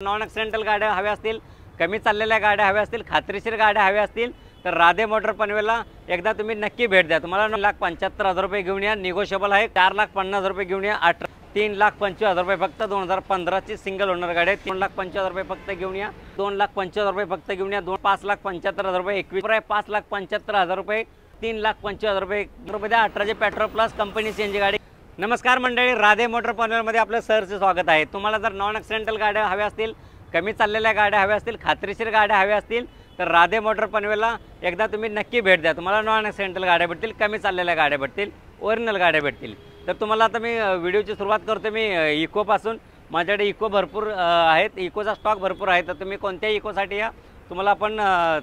Non accidental गाड्या हव्या असतील, कमी चाललेल्या गाड्या हव्या असतील, खात्रीशीर गाड्या हव्या असतील तर राधे मोटर पनवेलला एकदा तुम्ही नक्की भेट द्या। तुम्हाला 9,75,000 रुपये घेऊन या, निगोशिएबल आहे। 4,50,000 रुपये घेऊन या, 3,25,000 रुपये फक्त 2015 ची सिंगल ओनर गाडी आहे। 3,25,000 रुपये फक्त घेऊन या, 2,25,000 रुपये फक्त घेऊन या, 5,75,000 रुपये 21 5,75,000 रुपये 3,25,000 रुपये द्या। 18 पेट्रोल प्लस कंपनी सीएनजी गाडी। नमस्कार मंडळी, राधे मोटर पनवेलमध्ये आपलं सरचे स्वागत आहे। तुम्हाला जर नॉन ॲक्सिडेंटल गाड्या हव्या असतील, कमी चाललेल्या गाड्या हव्या असतील, खात्रीशीर गाड्या हव्या असतील तर राधे मोटर पनवेलला एकदा तुम्ही नक्की भेट द्या। तुम्हाला नॉन ॲक्सिडेंटल गाड्या भेटतील, कमी चाललेल्या गाड्या भेटतील, ओरिजिनल गाड्या भेटतील। तर तुम्हाला आता मी व्हिडिओची सुरुवात करतो मी इकोपासून। माझ्याकडे इको भरपूर आहेत, इकोचा स्टॉक भरपूर आहे। तर तुम्ही कोणत्याही इकोसाठी या, तुम्हाला आपण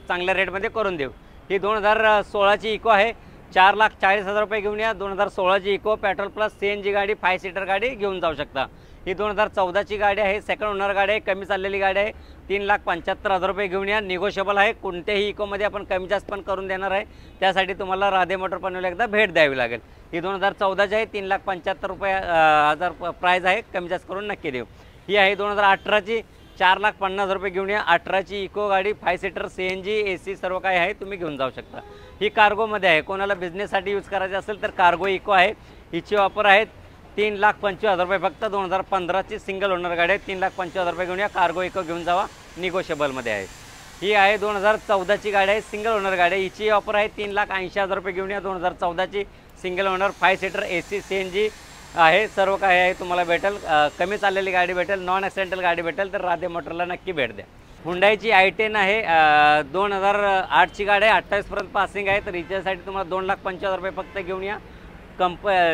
चांगल्या रेटमध्ये करून देऊ। ही 2016 ची इको आहे। 4,40,000 रुपये घेऊन या। 2016 ची इको पेट्रोल प्लस सीएनजी गाडी, 5 सीटर गाडी घेऊन जाऊ शकता। ही 2014 ची गाडी आहे, सेकंड ओनर गाडी आहे, कमी चाललेली गाडी आहे। 3,75,000 रुपये घेऊन या, निगोशिएबल आहे। कोणत्याही इकोमध्ये आपण कमी जास्त पण करून देणार आहे। त्यासाठी तुम्हाला राधे मोटर पनवेलला एकदा भेट द्यावी लागेल। ही 2014 ची आहे, 3,75,000 प्राइस आहे, कमी जास्त करून नक्की देऊ। ही आहे 2018 ची, 4,50,000 रुपये घेऊन या। 18 ची इको गाडी, 5 सीटर सीएनजी एसी सर्व काही आहे, तुम्ही घेऊन जाऊ शकता। ही कार्गोमध्ये आहे, कोणाला बिझनेससाठी यूज करायचं असेल तर कार्गो इको आहे। हिची ऑफर आहे 3,25,000 रुपये फक्त 2015 ची सिंगल ओनर गाडी आहे। 3,25,000 रुपये घेऊन या, कार्गो इको घेऊन जावा, निगोशिएबलमध्ये आहे। ही आहे 2014 ची गाडी आहे, सिंगल ओनर गाडी आहे। हिची ऑफर आहे 3,80,000 रुपये घेऊन या। 2014 ची single owner, 5 seater AC CNG आहे, सर्व काही आहे, तुम्हाला भेटेल। कमी चाललेली गाडी भेटेल, नॉन ॲक्सिडेंटल गाडी भेटेल तर राधे मोटरला नक्की भेट द्या। हुंडाईची i10 आहे, 2008 ची गाडी आहे, 28 पर्यंत पासिंग आहे। तर हिच्यासाठी तुम्हाला 2,25,000 रुपये फक्त घेऊन या।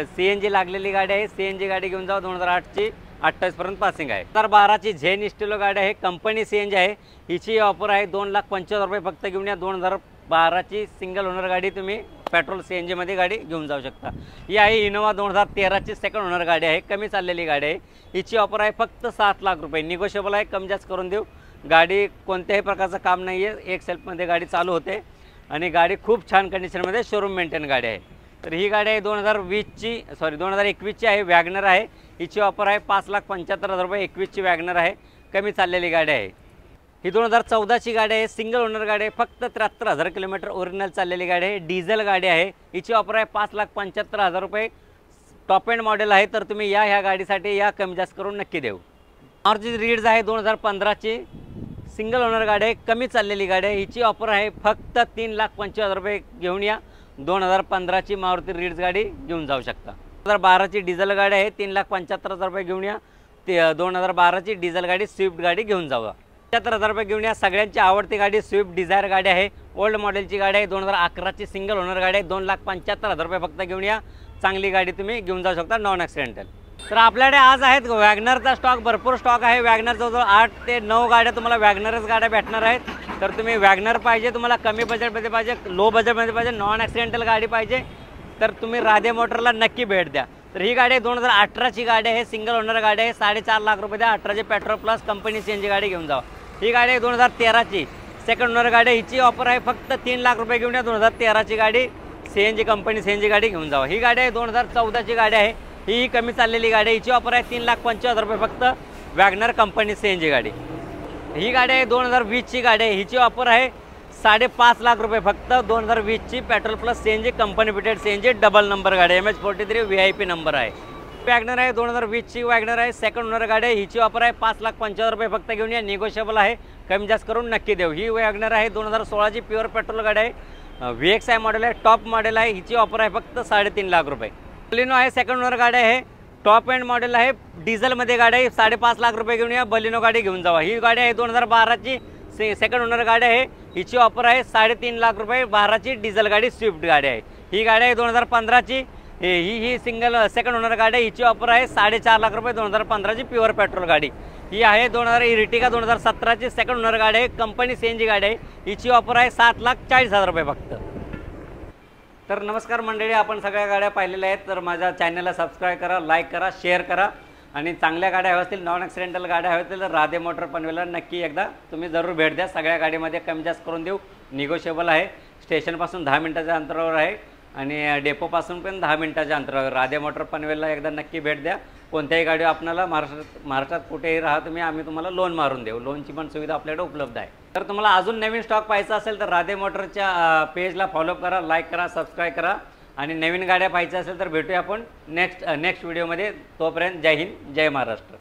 सीएनजी लागलेली गाडी आहे, सीएनजी गाडी घेऊन जावा। 2008 ची, 28 पर्यंत पासिंग आहे। 2012 ची झेन स्टिलो गाडी आहे, कंपनी सीएनजी आहे। हिची ऑफर आहे 2,25,000 रुपये फक्त घेऊन या। 2012 ची सिंगल ओनर गाडी तुम्ही पेट्रोल सीएनजी मध्ये गाडी घेऊन जाऊ शकता। ही आहे इनोवा 2013 ची सेकंड ओनर गाडी आहे, कमी चाललेली गाडी आहे। हिची ऑफर आहे फक्त 7 लाख रुपये, निगोशिएबल आहे, कमी जास्त करून देऊ। गाडी कोणत्याही प्रकारचं काम नाही आहे, एक सेल्फमध्ये गाडी चालू होते आणि गाडी खूप छान कंडिशनमध्ये शोरूम मेंटेन गाडी आहे। तर ही गाडी आहे 2021 ची आहे, वॅगनर आहे। हिची ऑफर आहे 5,75,000 रुपये, 21 ची वॅगनर आहे, कमी चाललेली गाडी आहे। ही 2014 ची गाडी आहे, सिंगल ओनर गाडी आहे, फक्त 73,000 किलोमीटर ओरिजिनल चाललेली गाडी आहे, डिझेल गाडी आहे। हिची ऑफर आहे 5,75,000 रुपये, टॉप एंड मॉडेल आहे। तर तुम्ही ह्या गाडीसाठी या, कमी जास्त करून नक्की देऊ। मारुती रीड्स आहे 2015 ची, सिंगल ओनर गाडी आहे, कमी चाललेली गाडी आहे। हिची ऑफर आहे फक्त 3,25,000 रुपये घेऊन या। 2015 ची मारुती रीड्स गाडी घेऊन जाऊ शकता। 2012 ची डिझेल गाडी आहे, 3,75,000 रुपये घेऊन या। 2012 ची डिझेल गाडी, स्विफ्ट गाडी घेऊन जावा, 75,000 रुपये घेऊन या। सगळ्यांची आवडती गाडी स्विफ्ट डिझायर गाडी आहे, ओल्ड मॉडेलची गाडी आहे। 2011 ची सिंगल ओनर गाडी आहे, 2,75,000 रुपये फक्त घेऊन या। चांगली गाडी तुम्ही घेऊन जाऊ शकता, नॉन ॲक्सिडेंटल। तर आपल्याकडे आज आहेत वॅगनरचा स्टॉक, भरपूर स्टॉक आहे। वॅगनर जवळजवळ 8 ते 9 गाड्या तुम्हाला वॅगनरच गाड्या भेटणार आहेत। तर तुम्ही वॅगनर पाहिजे, तुम्हाला कमी बजेटमध्ये पाहिजे, लो बजेटमध्ये पाहिजे, नॉन ॲक्सिडेंटल गाडी पाहिजे तर तुम्ही राधे मोटरला नक्की भेट द्या। तर ही गाडी 2018 ची गाडी आहे, सिंगल ओनर गाडी आहे, 4.5 लाख रुपये द्या। 18 ची पेट्रोल प्लस कंपनी सीएनजी गाडी घेऊन जावा। ही गाडी 2013 ची सेकंड ओनर गाडी आहे। हिची ऑफर आहे फक्त 3 लाख रुपये घेऊन या। 2013 ची गाडी, सीएनजी कंपनी सीएनजी गाडी घेऊन जावा। ही गाडी आहे 2014 ची गाडी आहे, ही कमी चाललेली गाडी आहे। हिची ऑफर आहे 3,25,000 रुपये फक्त, वॅगनर कंपनी सीएनजी गाडी। ही गाडी आहे 2020 ची गाडी आहे, हिची ऑफर आहे 5.5 लाख रुपये फक्त। 2020 ची petrol plus CNG company fitted CNG, double number गाडी, MH43 VIP नंबर आहे। वॅगनर आहे 2020 ची वॅगनर आहे, सेकंड ओनर गाडी आहे। हिची ऑफर आहे 5,75,000 रुपये फक्त घेऊन या, निगोशिएबल आहे, कमी जास्त करून नक्की देऊ। ही वॅगनर आहे 2016 ची प्युअर पेट्रोल गाडी आहे, VXI मॉडेल आहे, टॉप मॉडेल आहे। हिची ऑफर आहे फक्त 3.5 लाख रुपये। बलिनो आहे, सेकंड ओनर गाडी आहे, टॉप एंड मॉडेल आहे, डिझेलमध्ये गाडी आहे, 5.5 लाख रुपये घेऊन या। बलिनो गाडी घेऊन जावा। ही गाडी आहे 2012 ची सेकंड ओनर गाडी आहे। हिची ऑफर आहे 3.5 लाख रुपये, 12 ची डिझेल गाडी, स्विफ्ट गाडी आहे। ही गाडी आहे 2015 ची, ही सिंगल सेकंड ओनर गाडी आहे। हिची ऑफर आहे 4.5 लाख रुपये, 2015 ची प्युअर पेट्रोल गाडी। ही आहे 2000 इर्टिगा 2017 ची सेकंड ओनर गाडी आहे, कंपनी सीएनजी गाडी आहे। हिची ऑफर आहे 7,40,000 रुपये फक्त। तर नमस्कार मंडळी, आपण सगळ्या गाड्या पाहिलेल्या आहेत। तर माझ्या चॅनलला सबस्क्राईब करा, लाईक करा, शेअर करा आणि चांगल्या गाड्या हव्या असतील, नॉन ॲक्सिडेंटल गाड्या हव्या असतील तर राधे मोटर पनवेलला नक्की एकदा तुम्ही जरूर भेट द्या। सगळ्या गाडीमध्ये कमी जास्त करून देऊ, निगोशिएबल आहे। स्टेशनपासून 10 मिनिटाच्या अंतरावर आहे आणि डेपोपासून पण 10 मिनिटाच्या अंतरावर। राधे मोटर पनवेलला एकदा नक्की भेट द्या कोणत्याही गाडी आपल्याला महाराष्ट्रात कुठेही राहा तुम्ही, आम्ही तुम्हाला लोन मारून देऊ. लोनची पण सुविधा आपल्याकडे उपलब्ध आहे. तर तुम्हाला अजून नवीन स्टॉक पाहायचा असेल तर राधे मोटरच्या पेजला फॉलो करा, लाईक करा, सबस्क्राईब करा. आणि नवीन गाड्या पाहायच्या असेल तर भेटूया आपण नेक्स्ट व्हिडिओमध्ये. तोपर्यंत जय हिंद, जय महाराष्ट्र.